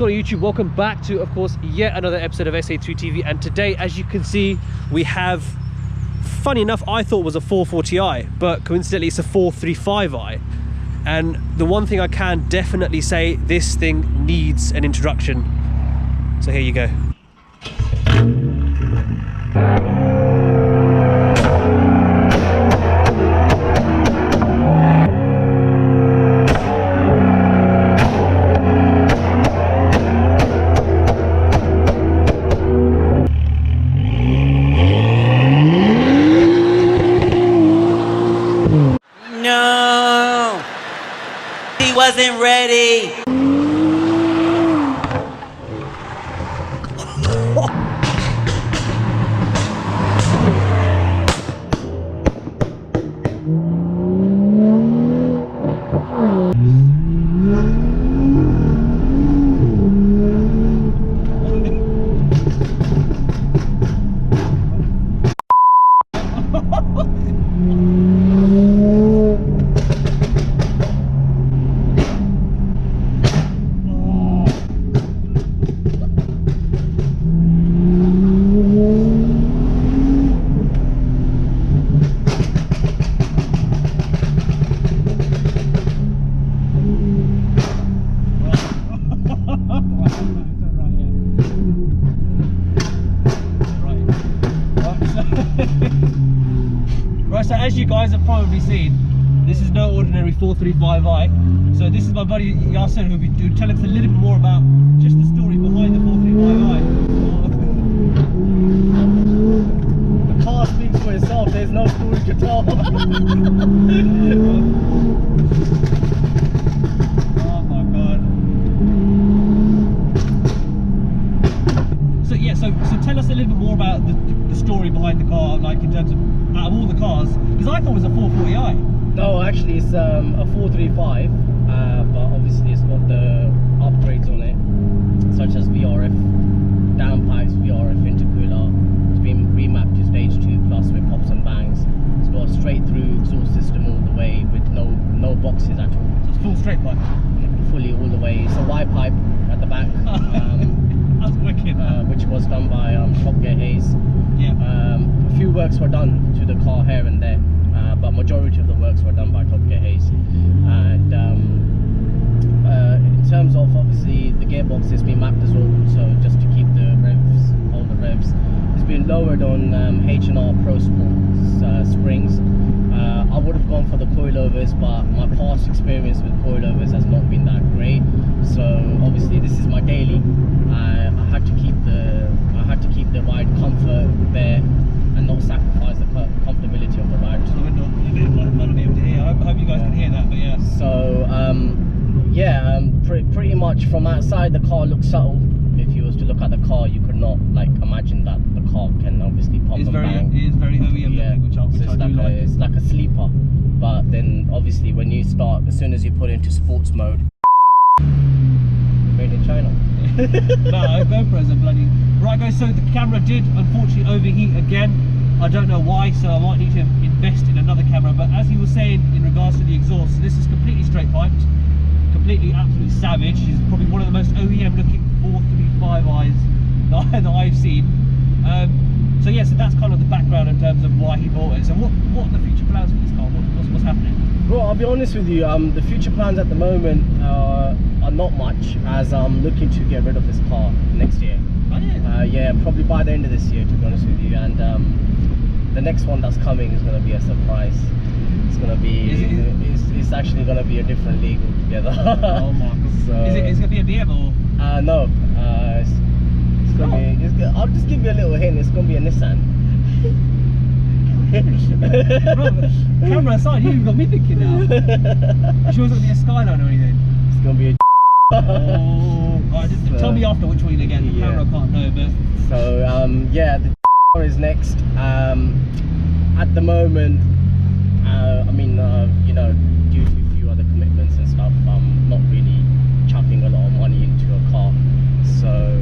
on YouTube? Welcome back to, of course, yet another episode of SA3 TV. And today, as you can see, we have, funny enough, I thought was a 440i, but coincidentally it's a 435i. And the one thing I can definitely say, this thing needs an introduction. So here you go. No, he wasn't ready. Right, so as you guys have probably seen, this is no ordinary 435i. So this is my buddy Yasser, who will tell us a little bit more about just the story behind the 435i. The car speaks for itself, there's no story to tell. Oh my god. So yeah, so tell us a little bit more about the story behind the car, like in terms of out of all the cars, because I thought it was a 440i. No, actually it's a 435, but obviously it's got the upgrades on it, such as VRF downpipes, VRF intercooler. It's been remapped to stage 2 plus with pops and bangs. It's got a straight through exhaust system all the way with no boxes at all. So it's full straight pipe. Fully all the way. It's a Y pipe at the back. That's wicked. Which was done by Top Gear Hayes. Yeah. A few works were done to the car here and there, but majority of the works were done by Top Gear Hayes. And in terms of obviously the gearbox has been mapped as well, so just to keep the revs, all the revs, it's been lowered on H&R Pro Sports springs. I would have gone for the coilovers, but my past experience with coilovers has not been that great. So obviously this is my daily. I had to keep the ride comfort there and not sacrifice the comfortability of the ride. I hope you guys can hear that, but yeah. So yeah, pretty much from outside the car looks subtle. If you was to look at the car, you could not like imagine that the car can obviously pop and bang. It is very OEM looking, which I do like. It's like a sleeper, but then obviously when you start, as soon as you put into sports mode, made in China. No, GoPros are bloody... Right guys, so the camera did unfortunately overheat again. I don't know why, so I might need to invest in another camera. But as he was saying in regards to the exhaust, so this is completely straight piped, completely absolutely savage. It's probably one of the most OEM looking 435i's that I've seen. So yeah, so that's kind of the background in terms of why he bought it. So what are the future plans for this car? What's happening? Bro, I'll be honest with you, the future plans at the moment are not much, as I'm looking to get rid of this car next year. Oh yeah? Yeah, probably by the end of this year, to be honest with you. And the next one that's coming is going to be a surprise. It's going to be, it's actually going to be a different league altogether. Oh my god. So, is it going to be a BM or? No, it's going to be, I'll just give you a little hint, it's going to be a Nissan. Bro, camera aside, you've got me thinking now. You sure it's going to be a Skyline or anything? It's going to be a just tell me after which one again. The camera can't know, but so yeah, the car is next. At the moment, I mean, you know, due to a few other commitments and stuff, I'm not really chucking a lot of money into a car. So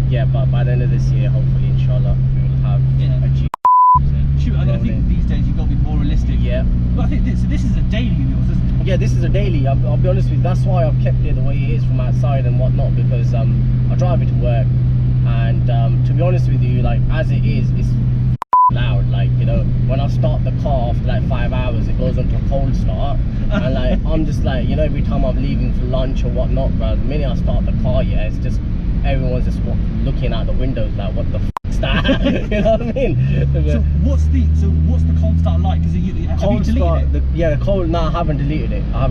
yeah, but by the end of this year, hopefully, inshallah, we will have a G. Shoot, I think these days you've got to be more realistic. Yeah. But I think this is a daily wheels, isn't it? yeah, this is a daily. I'll be honest with you, that's why I've kept it the way it is from outside and whatnot, because I drive it to work, and to be honest with you, like as it is, it's loud. Like, you know, when I start the car after like 5 hours, it goes into a cold start, and like I'm just like, you know, every time I'm leaving for lunch or whatnot, bro, the minute I start the car, yeah, it's just everyone's just looking out the windows like, what the f***'s that? You know what I mean? So what's the cold start like? Because Cold start, yeah, cold. No, I haven't deleted it. I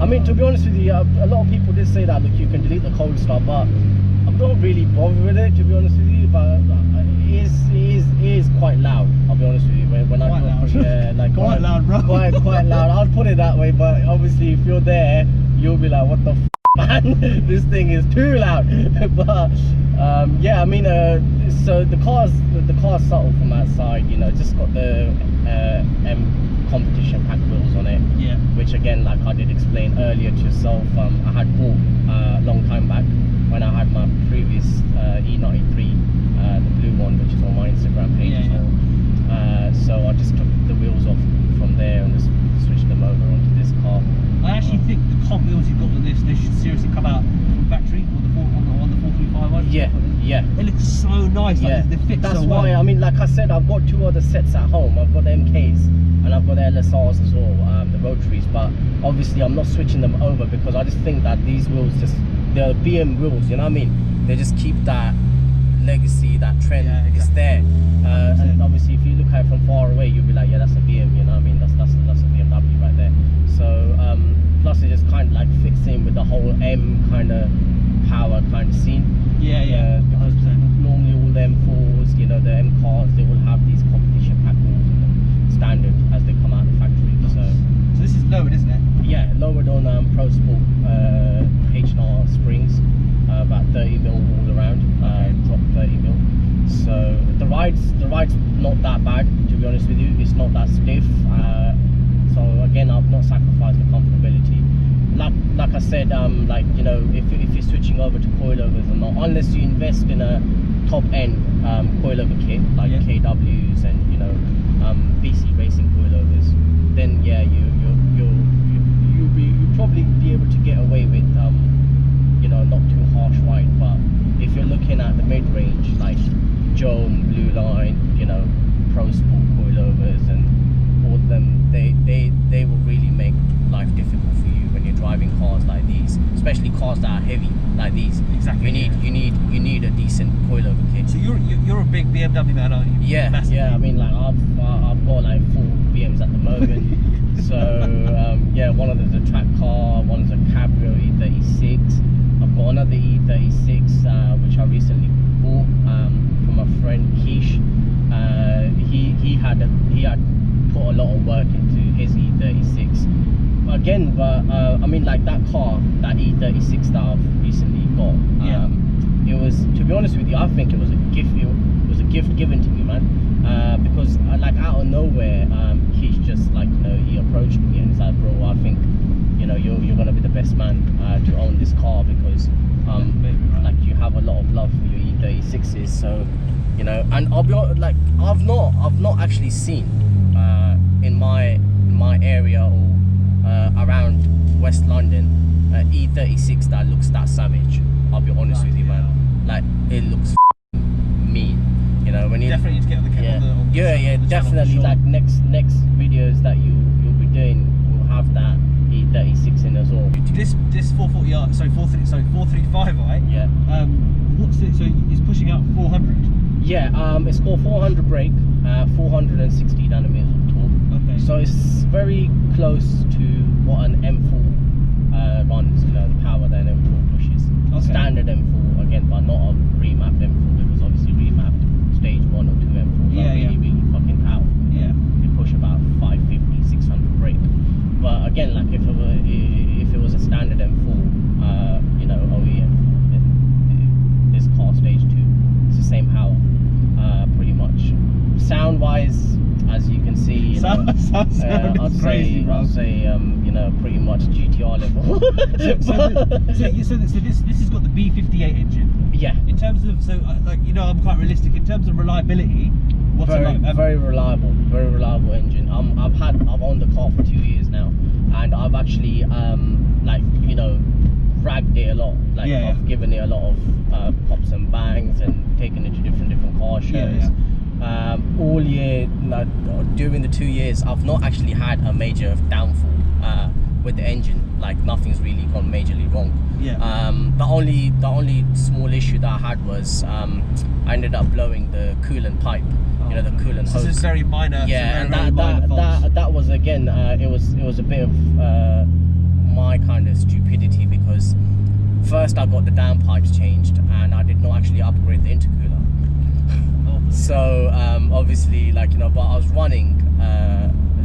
mean, to be honest with you, a lot of people did say that, look, you can delete the cold start, but I'm not really bothered with it, to be honest with you. But it is quite loud, I'll be honest with you. When I go through, yeah, like quite loud, bro. Quite loud. I'll put it that way. But obviously, if you're there, you'll be like, what the f, man? This thing is too loud. But yeah, I mean, so the car's subtle from outside. You know, just got the M competition pack wheels on it. Yeah. Which again, like I did explain earlier to yourself, I had bought a long time back when I had my previous E93, the blue one, which is on my Instagram page as well. So I just took the wheels off from there and just switched them over onto this car. I actually think the comp wheels you've got on this, they should seriously come out from factory on the 435 one. Yeah. They look so nice. Like, they fit That's so why, well. I mean, like I said, I've got 2 other sets at home. I've got the MKs and I've got the LSRs as well, the rotaries. But obviously, I'm not switching them over because I just think that these wheels they're BM wheels, you know what I mean? They just keep that legacy, that trend. It's there. And obviously, if you look at it from far away, you'll be like, yeah, that's a BM, you know what I mean? That's a BMW right there. So plus it just kind of like fits in with the whole M kind of power kind of scene. Because normally all the M4s, you know, the M cars, they will have these competition pack wheels in them, standard as they come out of the factory. So this is lowered, isn't it? Yeah, lowered on Pro Sport H&R springs, about 30 mil all around, drop 30 mil. So the ride's not that bad, to be honest with you. It's not that stiff. So again, I've not sacrificed the comfortability. Like I said, like, you know, if you're switching over to coilovers or not, unless you invest in a top end coilover kit like KWs and, you know, BC racing coilovers, then yeah, you'll probably be able to get away with you know, not too harsh ride. But if you're looking at the mid range like Joan, Blue Line, you know, Pro Sport coilovers and all of them, they will really make life difficult for you when you're driving cars like these, especially cars that are heavy like these. Exactly. You need a decent coilover kit. So you're a big BMW man, aren't you? Yeah. Massively. Yeah. I mean, like I've got like 4 BMs at the moment. So yeah, one of them's a track car, one's a Cabrio E36. I've got another E36 which I recently bought from a friend, Keish. He had put a lot of work into his E36 again, but I mean, like that car, that E36 that I've recently got, it was, to be honest with you, I think it was a gift. It was a gift given to me, man, because like out of nowhere, Keish just, like, you know, he approached me and he's like, bro, I think, you know, you're gonna be the best man to own this car, because like you have a lot of love for your E36s. So, you know, and I'll be honest, like I've not actually seen in my area or around West London E36 that looks that savage. I'll be honest with you, man. Like, it looks mean, you know. When you definitely need to get on the camera. Yeah, definitely. Like next videos that you'll be doing will have that E36 in as well. This 435, right? Yeah. What's it? So it's pushing out 400. Yeah. It's called 400 brake, 460 Nm of torque. Okay. So it's very close to what an M4 runs. You know, the power that an M4 pushes. Okay. Standard M4 again, but not a remapped M4, because obviously remapped stage 1 or 2 M4s are really fucking powerful. Yeah. They push about 550, 600 brake. But again, like if it was a standard M4, you know, OE M4, then this car stage 2, it's the same power, pretty much. Sound wise, as you can see, you know, I'd say you know, pretty much GTR level. so this has got the B58 engine. Yeah. In terms of, so like, you know, I'm quite realistic in terms of reliability. What's it like? Very reliable engine. I've owned the car for 2 years now, and I've actually like, you know, ragged it a lot. Like I've given it a lot of pops and bangs and taken it to different car shows. All year, like, during the 2 years, I've not actually had a major downfall with the engine. Like nothing's really gone majorly wrong. The only small issue that I had was I ended up blowing the coolant pipe. You know, the coolant hose. This is very minor. Yeah, and that was again, it was a bit of my kind of stupidity, because first I got the downpipes changed and I did not actually upgrade the intercooler. So obviously, like, you know, but I was running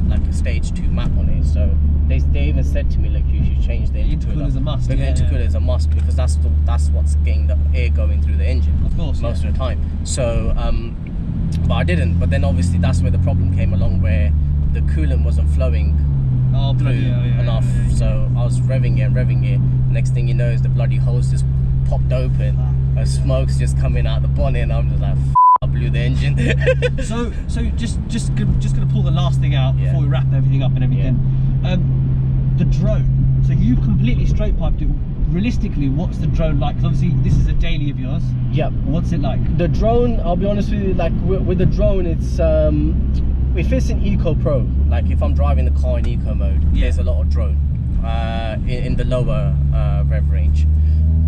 like a stage 2 map on it, so they even said to me, like, you should change the intercooler. Is a must. The intercooler is a must, because that's what's getting the air going through the engine. Of course, most of the time. So but I didn't. But then obviously that's where the problem came along, where the coolant wasn't flowing through enough. So I was revving it. Next thing you know is the bloody hose just popped open. Smoke's just coming out the bonnet, and I'm just like, I blew the engine. so just gonna pull the last thing out before we wrap everything up and everything. The drone. So you've completely straight piped it. Realistically, what's the drone like? Because obviously this is a daily of yours. Yep. What's it like? The drone, I'll be honest with you, like with the drone, it's if it's in Eco Pro, like if I'm driving the car in Eco mode, there's a lot of drone in the lower rev range.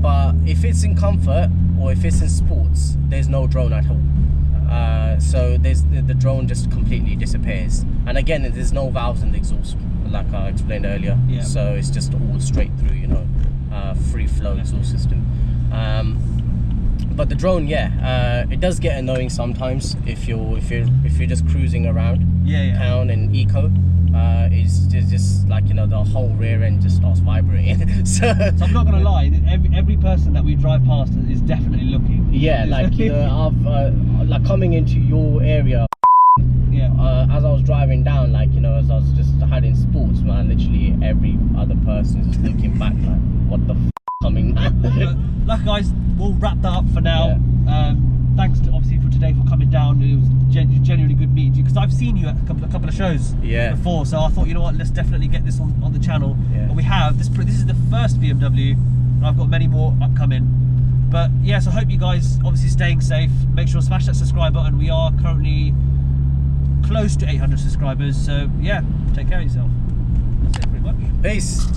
But if it's in comfort or if it's in sports, there's no drone at all. So the drone just completely disappears. And again, there's no valves in the exhaust, like I explained earlier. So it's just all straight through, you know, free flow exhaust system. But the drone, it does get annoying sometimes if you're just cruising around town and eco. It's just like, you know, the whole rear end just starts vibrating. so I'm not gonna lie, every person that we drive past is definitely looking. Like, you know, I've like coming into your area. As I was driving down, like, you know, as I was just heading sports, man, literally every other person is just looking back like, what the coming now? Look, guys, we'll wrap that up for now. Thanks to, obviously, for today, for coming down. It was genuinely good meeting you, because I've seen you at a couple of shows before, so I thought, you know what, let's definitely get this on the channel. But we have this is the first BMW, and I've got many more upcoming. But yes, I hope you guys obviously staying safe. Make sure to smash that subscribe button. We are currently close to 800 subscribers, so yeah, take care of yourself. That's it pretty much. Peace.